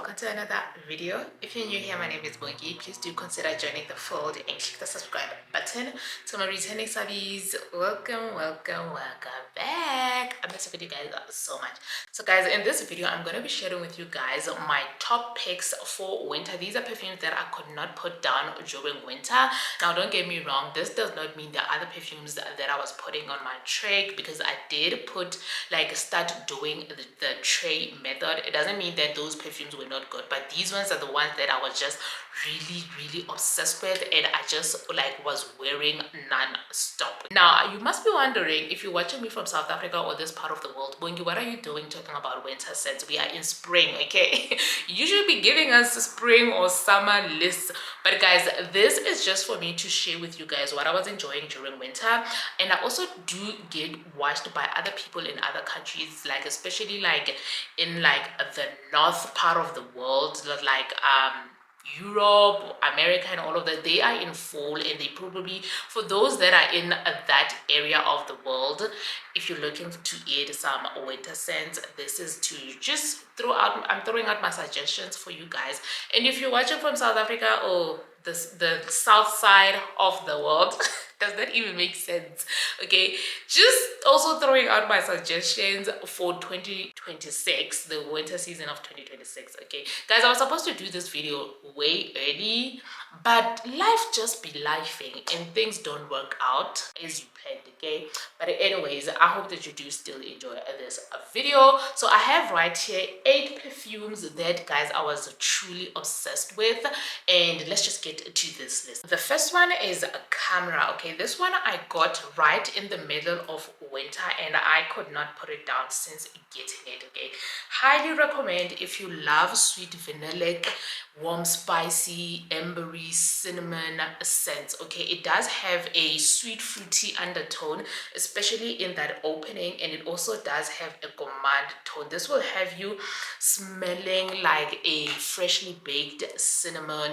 welcome to another video. If you're new here, my name is Bongi. Please do consider joining the fold and click the subscribe button. To my returning subbies, welcome back. I miss you guys so much. So guys, in this video I'm going to be sharing with you guys my top picks for winter. These are perfumes that I could not put down during winter. Now don't get me wrong, this does not mean the other perfumes that I was putting on my tray, because I did start doing the tray method. It doesn't mean that those perfumes were not good, but these ones are the ones that I was just really obsessed with, and I just was wearing non-stop. Now you must be wondering, if you're watching me from South Africa or this part of the world, Bongi, what are you doing talking about winter scents? We are in spring, okay? You should be giving us spring or summer lists, but guys, this is just for me to share with you guys what I was enjoying during winter. And I also do get watched by other people in other countries, especially in the north part of the world, Europe, America, and all of that. They are in fall, and they probably, for those that are in that area of the world, if you're looking to add some winter scents, this is to just I'm throwing out my suggestions for you guys. And if you're watching from South Africa or the south side of the world, does that even make sense? Okay, just also throwing out my suggestions for 2026, the winter season of 2026. Okay guys, I was supposed to do this video way early, but life just be lifing and things don't work out as you planned. Okay, but anyways, I hope that you do still enjoy this video. So I have right here 8 perfumes that, guys, I was truly obsessed with, and let's just get to this list. The first one is Khamrah. Okay, this one I got right in the middle of winter, and I could not put it down since getting it. Okay, highly recommend if you love sweet vanillic, warm, spicy, ambery, cinnamon scents. Okay, it does have a sweet fruity undertone, especially in that opening, and it also does have a gourmand tone. This will have you smelling like a freshly baked cinnamon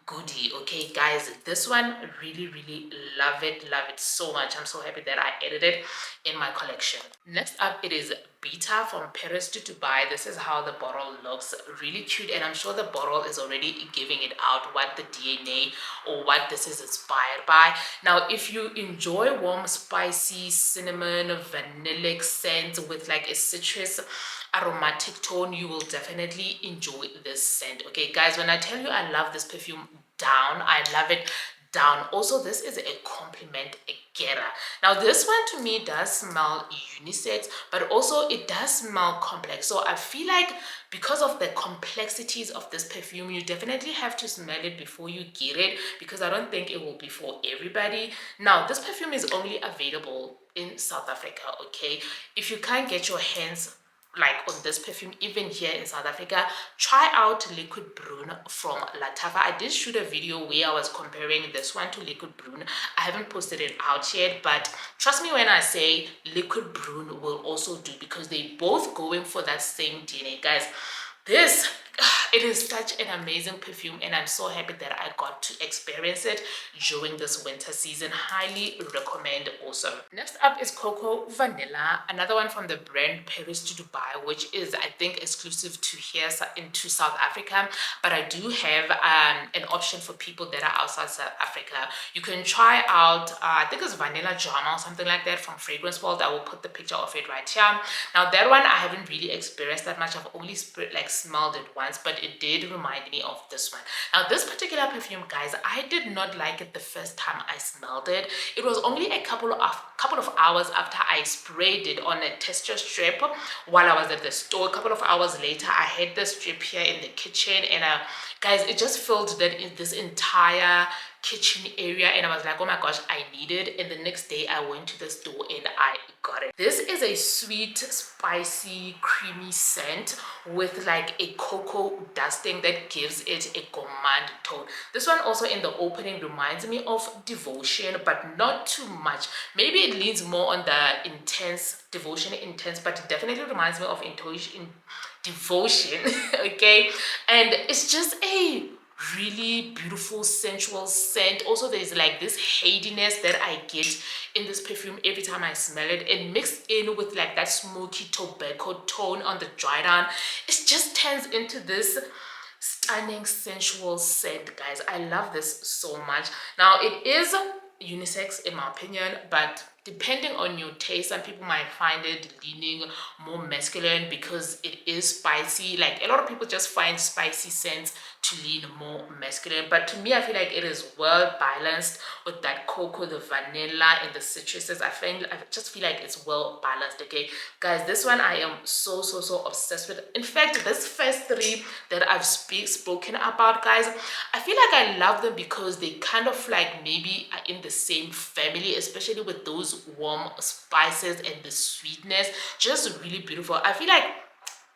goodie. Okay guys, this one really love it so much. I'm so happy that I added it in my collection. Next up, it is Beta from Paris to Dubai. This is how the bottle looks, really cute, and I'm sure the bottle is already giving it out what the DNA or what this is inspired by. Now if you enjoy warm, spicy, cinnamon, vanillic scents with a citrus aromatic tone, you will definitely enjoy this scent. Okay guys, when I tell you I love this perfume down, I love it down. Also, this is a compliment getter. Now this one to me does smell unisex, but also it does smell complex. So I feel like because of the complexities of this perfume, you definitely have to smell it before you get it, because I don't think it will be for everybody. Now this perfume is only available in South Africa. Okay, if you can't get your hands on this perfume even here in South Africa, try out Liquid Brune from Lattafa. I did shoot a video where I was comparing this one to Liquid Brune. I haven't posted it out yet, but trust me when I say Liquid Brune will also do, because they both going for that same DNA. Guys, it is such an amazing perfume, and I'm so happy that I got to experience it during this winter season. Highly recommend also. Next up is Coco Vanilla, another one from the brand Paris to Dubai, which is, I think, exclusive to here into South Africa, but I do have an option for people that are outside South Africa. You can try out I think it's Vanilla Jama or something like that from Fragrance World. I will put the picture of it right here. Now that one I haven't really experienced that much. I've only smelled it once, but it did remind me of this one. Now this particular perfume, guys, I did not like it the first time I smelled it. It was only a couple of hours after I sprayed it on a tester strip while I was at the store. A couple of hours later, I had the strip here in the kitchen, and guys, it just filled this entire kitchen area, and I was like, oh my gosh, I need it. And the next day I went to the store and I got it. This is a sweet, spicy, creamy scent with a cocoa dusting that gives it a gourmand tone. This one also in the opening reminds me of Devotion, but not too much. Maybe it leans more on the Devotion intense, but it definitely reminds me of Devotion. Okay, and it's just a really beautiful sensual scent. Also, there's like this hadiness that I get in this perfume every time I smell it, and mixed in with like that smoky tobacco tone on the dry down, it just turns into this stunning sensual scent, guys. I love this so much. Now, it is unisex in my opinion, but depending on your taste, some people might find it leaning more masculine because it is spicy. Like, a lot of people just find spicy scents to lean more masculine, but to me, I feel like it is well balanced with that cocoa, the vanilla, and the citruses. I just feel like it's well balanced. Okay, guys, this one I am so obsessed with. In fact, this first three that I've spoken about, guys, I feel like I love them because they kind of like maybe are in the same family, especially with those warm spices and the sweetness. Just really beautiful. I feel like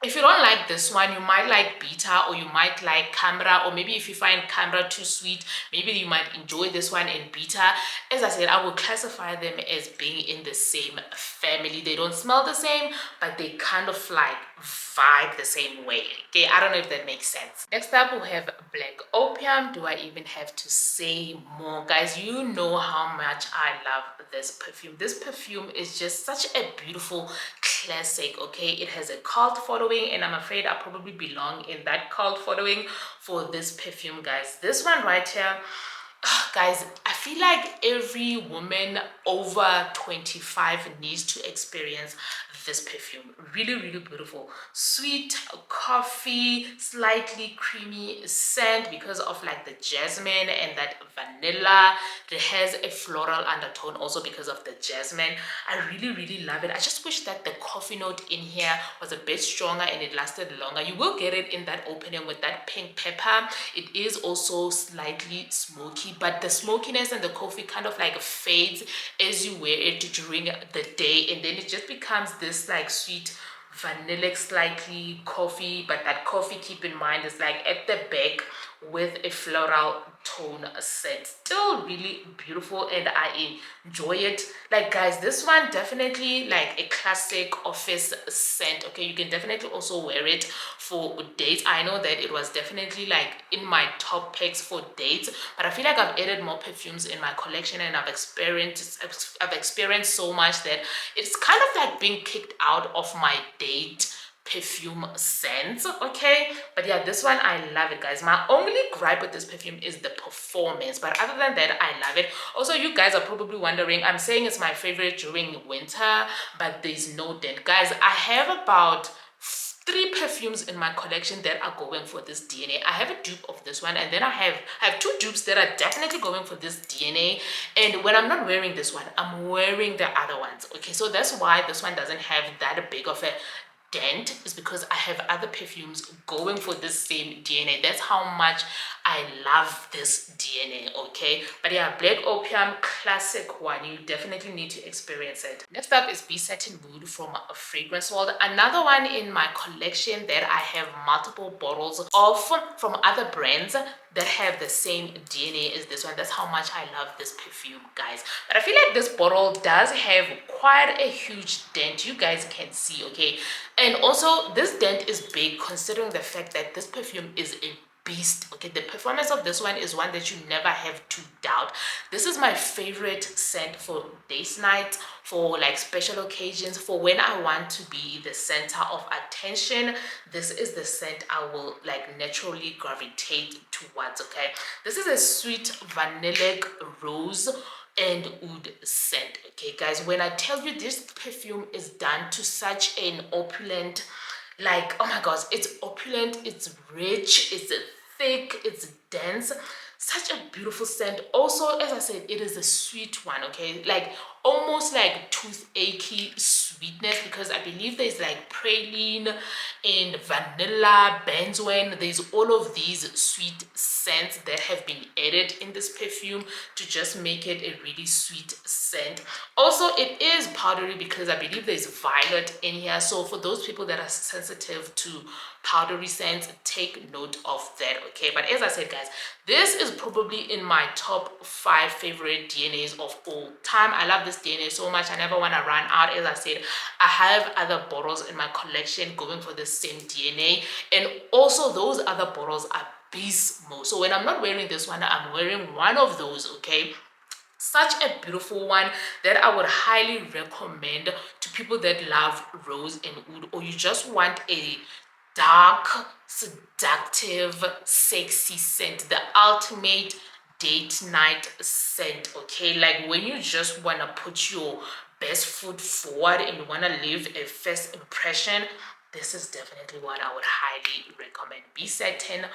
if you don't like this one, you might like Beta, or you might like Khamrah, or maybe if you find Khamrah too sweet, maybe you might enjoy this one in Beta. As I said, I will classify them as being in the same family. They don't smell the same, but they kind of like vibe the same way. Okay, I don't know if that makes sense. Next up, we have Black Opium. Do I even have to say more? Guys, you know how much I love this perfume. This perfume is just such a beautiful classic. Okay, it has a cult following, and I'm afraid I probably belong in that cult following for this perfume, guys. This one right here, guys, I feel like every woman over 25 needs to experience this perfume. Really beautiful, sweet coffee, slightly creamy scent because of like the jasmine and that vanilla. It has a floral undertone also because of the jasmine. I really love it. I just wish that the coffee note in here was a bit stronger and it lasted longer. You will get it in that opening with that pink pepper. It is also slightly smoky, but the smokiness and the coffee kind of like fades as you wear it during the day, and then it just becomes this like sweet vanillic slightly coffee. But that coffee, keep in mind, is like at the back with a floral tone scent. Still really beautiful, and I enjoy it. Like, guys, this one definitely like a classic office scent. Okay, you can definitely also wear it for dates. I know that it was definitely like in my top picks for dates, but I feel like I've added more perfumes in my collection, and I've experienced so much that it's kind of like being kicked out of my date perfume scents. Okay, but yeah, this one I love it, guys. My only gripe with this perfume is the performance, but other than that, I love it. Also, you guys are probably wondering, I'm saying it's my favorite during winter, but there's no dent, guys. I have about 3 perfumes in my collection that are going for this DNA. I have a dupe of this one, and then I have 2 dupes that are definitely going for this DNA. And when I'm not wearing this one, I'm wearing the other ones. Okay, so that's why this one doesn't have that big of a dent, is because I have other perfumes going for this same DNA. That's how much I love this DNA. Okay, but yeah, Black Opium, classic one. You definitely need to experience it. Next up is Satin Mood from Fragrance World, another one in my collection that I have multiple bottles of from other brands that have the same DNA as this one. That's how much I love this perfume, guys. But I feel like this bottle does have quite a huge dent. You guys can see, okay? And also, this dent is big considering the fact that this perfume is a beast. Okay, the performance of this one is one that you never have to doubt. This is my favorite scent for date night, for like special occasions, for when I want to be the center of attention. This is the scent I will like naturally gravitate towards. Okay, this is a sweet vanillic rose and oud scent. Okay, guys, when I tell you this perfume is done to such an opulent, like, oh my gosh, it's opulent, it's rich, it's thick, it's dense, such a beautiful scent. Also, as I said, it is a sweet one. Okay, like almost like toothache sweetness, because I believe there's like praline and vanilla, benzoin. There's all of these sweet scents that have been added in this perfume to just make it a really sweet scent. Also, it is powdery because I believe there's violet in here. So for those people that are sensitive to powdery scents, take note of that. Okay, but as I said, guys, this is probably in my top 5 favorite DNAs of all time. I love this DNA so much. I never want to run out. As I said, I have other bottles in my collection going for the same DNA, and also those other bottles are beast mode. So when I'm not wearing this one, I'm wearing one of those, okay? Such a beautiful one that I would highly recommend to people that love rose and oud, or you just want a dark, seductive, sexy scent, the ultimate date night scent, okay? Like when you just want to put your best foot forward and you want to leave a first impression, this is definitely what I would highly recommend. Be Satin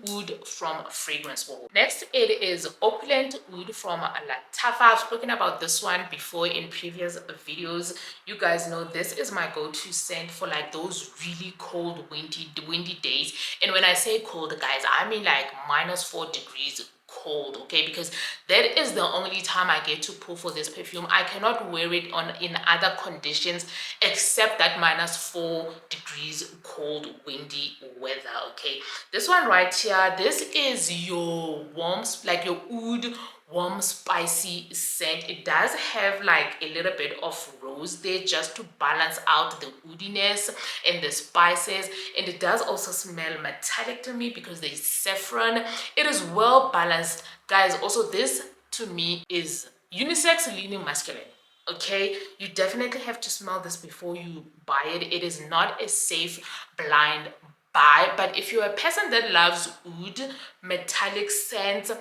Oud from Fragrance World. Next, it is Opulent Oud from Lattafa. I've spoken about this one before in previous videos. You guys know this is my go-to scent for like those really cold, windy days. And when I say cold, guys, I mean like -4 degrees cold, okay? Because that is the only time I get to pull for this perfume. I cannot wear it in other conditions except that -4 degrees cold, windy weather, okay? This one right here, this is your warm, like your oud warm spicy scent. It does have like a little bit of rose there just to balance out the oudiness and the spices, and it does also smell metallic to me because there's saffron. It is well balanced, guys. Also, this to me is unisex leaning masculine, okay? You definitely have to smell this before you buy it. It is not a safe blind buy, but if you're a person that loves oud metallic scents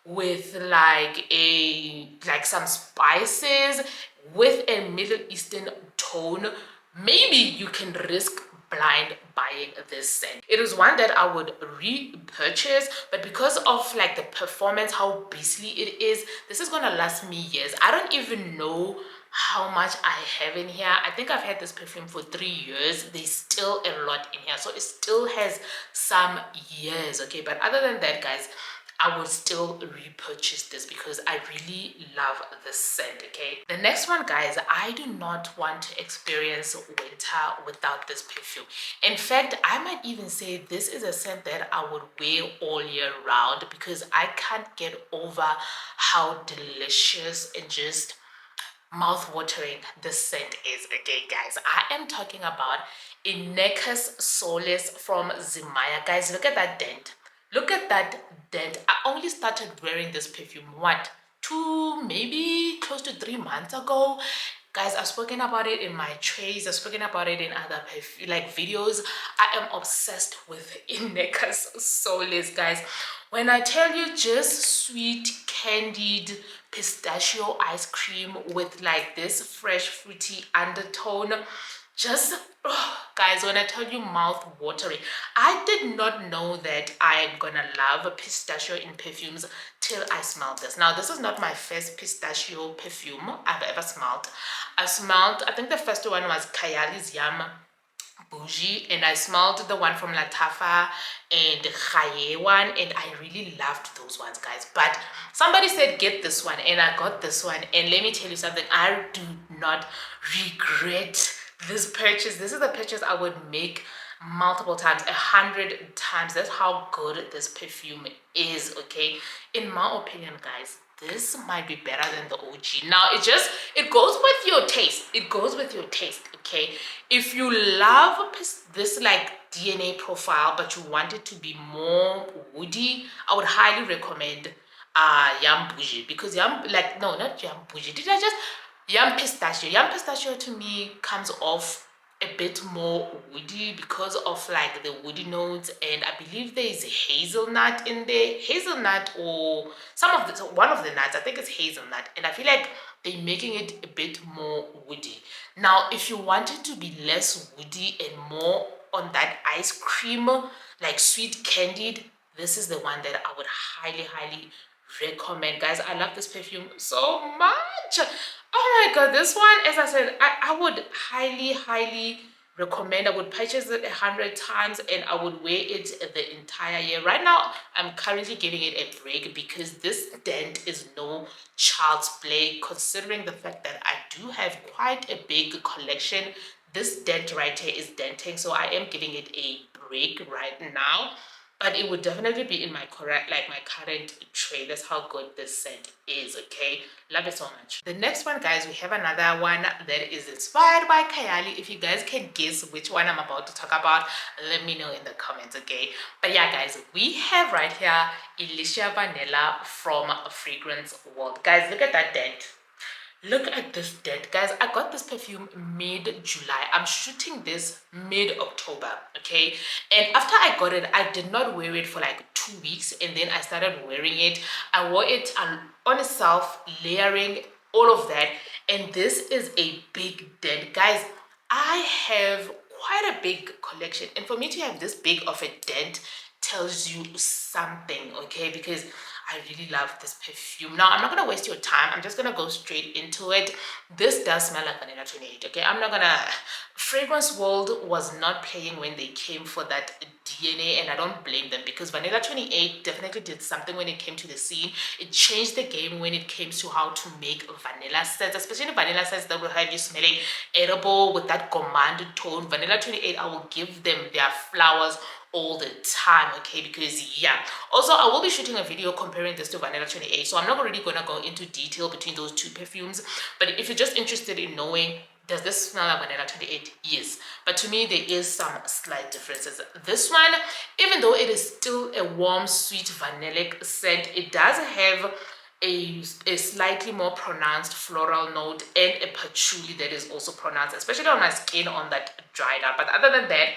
with like some spices with a Middle Eastern tone, maybe you can risk blind buying this scent. It is one that I would repurchase, but because of like the performance, how beastly it is, this is gonna last me years. I don't even know how much I have in here. I think I've had this perfume for 3 years. There's still a lot in here, so it still has some years, okay? But other than that, guys, I would still repurchase this because I really love this scent, okay? The next one, guys, I do not want to experience winter without this perfume. In fact, I might even say this is a scent that I would wear all year round because I can't get over how delicious and just mouth-watering this scent is, okay, guys? I am talking about Inekas Solis from Zimaya. Guys, look at that dent. Look at that dent. I only started wearing this perfume, what, 2, maybe close to 3 months ago. Guys, I've spoken about it in my trays. I've spoken about it in other like videos. I am obsessed with Inekas Solis, guys. When I tell you, just sweet candied pistachio ice cream with like this fresh fruity undertone, just guys, when I tell you mouth watering, I did not know that I'm gonna love pistachio in perfumes till I smelled this. Now, this is not my first pistachio perfume I've ever smelled. I think the first one was Kayali's Yum Bougie, and I smelled the one from Lattafa and Khaye one, and I really loved those ones, guys. But somebody said get this one, and I got this one, and let me tell you something, I do not regret this purchase. This is a purchase I would make multiple times, 100 times. That's how good this perfume is, okay? In my opinion, guys, this might be better than the OG. Now, it goes with your taste. It goes with your taste, okay? If you love this like DNA profile, but you want it to be more woody, I would highly recommend Yum Bougie, because like, no, not Yum Bougie. Yum Pistachio. Yum Pistachio to me comes off a bit more woody because of like the woody notes, and I believe there is hazelnut in there, hazelnut or one of the nuts. I think it's hazelnut, and I feel like they're making it a bit more woody. Now, if you want it to be less woody and more on that ice cream, like sweet candied, this is the one that I would highly recommend, guys. I love this perfume so much. Oh my god, this one, as I said, I would highly recommend. I would purchase it 100 times and I would wear it the entire year. Right now, I'm currently giving it a break because this dent is no child's play, considering the fact that I do have quite a big collection. This dent right here is denting, so I am giving it a break right now. but it would definitely be in my correct, like my current tray. That's how good this scent is. Okay, love it so much. The next one, guys, we have another one that is inspired by Kayali. If you guys can guess which one I'm about to talk about, let me know in the comments. Okay, but yeah, guys, we have right here Elysia Vanilla from Fragrance World. Guys, look at that dent. Look at this dent, guys. I got this perfume mid-July. I'm shooting this mid-October, okay? And after I got it, I did not wear it for like 2 weeks, and then I started wearing it. I wore it on itself, layering, all of that, and this is a big dent. Guys, I have quite a big collection, and for me to have this big of a dent tells you something, okay? Because I really love this perfume. Now, I'm not going to waste your time. I'm just going to go straight into it. This does smell like Vanilla 28, okay? I'm not going to... Fragrance World was not playing when they came for that DNA, and I don't blame them, because Vanilla 28 definitely did something when it came to the scene. It changed the game when it came to how to make vanilla scents, especially vanilla scents that will have you smelling edible with that gourmand tone. Vanilla 28, I will give them their flowers all the time, okay? Because yeah, also I will be shooting a video comparing this to Vanilla 28, so I'm not really gonna go into detail between those two perfumes. But if you're just interested in knowing, does this smell like Vanilla 28? Yes, but to me there is some slight differences. This one, even though it is still a warm sweet vanillic scent, it does have a slightly more pronounced floral note and a patchouli that is also pronounced, especially on my skin on that dried out. But other than that,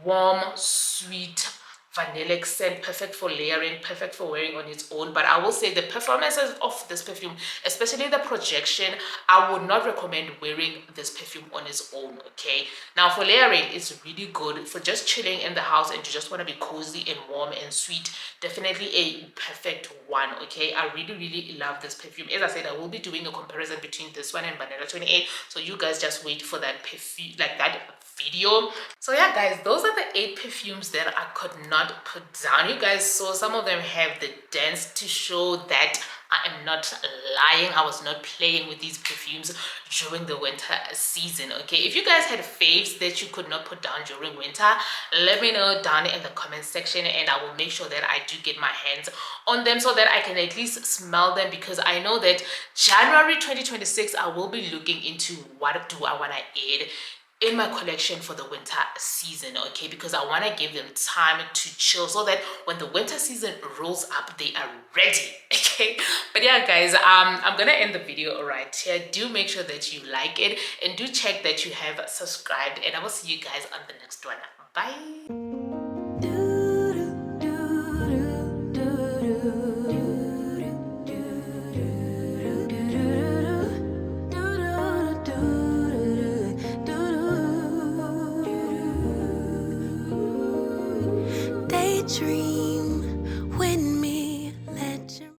warm, sweet, vanillic scent, perfect for layering, perfect for wearing on its own. But I will say the performances of this perfume, especially the projection, I would not recommend wearing this perfume on its own, okay? Now for layering, it's really good. For just chilling in the house and you just want to be cozy and warm and sweet, definitely a perfect one, okay? I really love this perfume. As I said, I will be doing a comparison between this one and Vanilla 28, so you guys just wait for that perfume, like that video. So yeah, guys, those are the 8 perfumes that I could not put down. You guys saw some of them have the dents to show that I am not lying. I was not playing with these perfumes during the winter season, okay? If you guys had faves that you could not put down during winter, let me know down in the comment section, and I will make sure that I do get my hands on them so that I can at least smell them, because I know that January 2026 I will be looking into what do I want to add in my collection for the winter season, okay? Because I want to give them time to chill so that when the winter season rolls up, they are ready, okay? But yeah, guys, I'm gonna end the video right here. Do make sure that you like it, and do check that you have subscribed, and I will see you guys on the next one. Bye.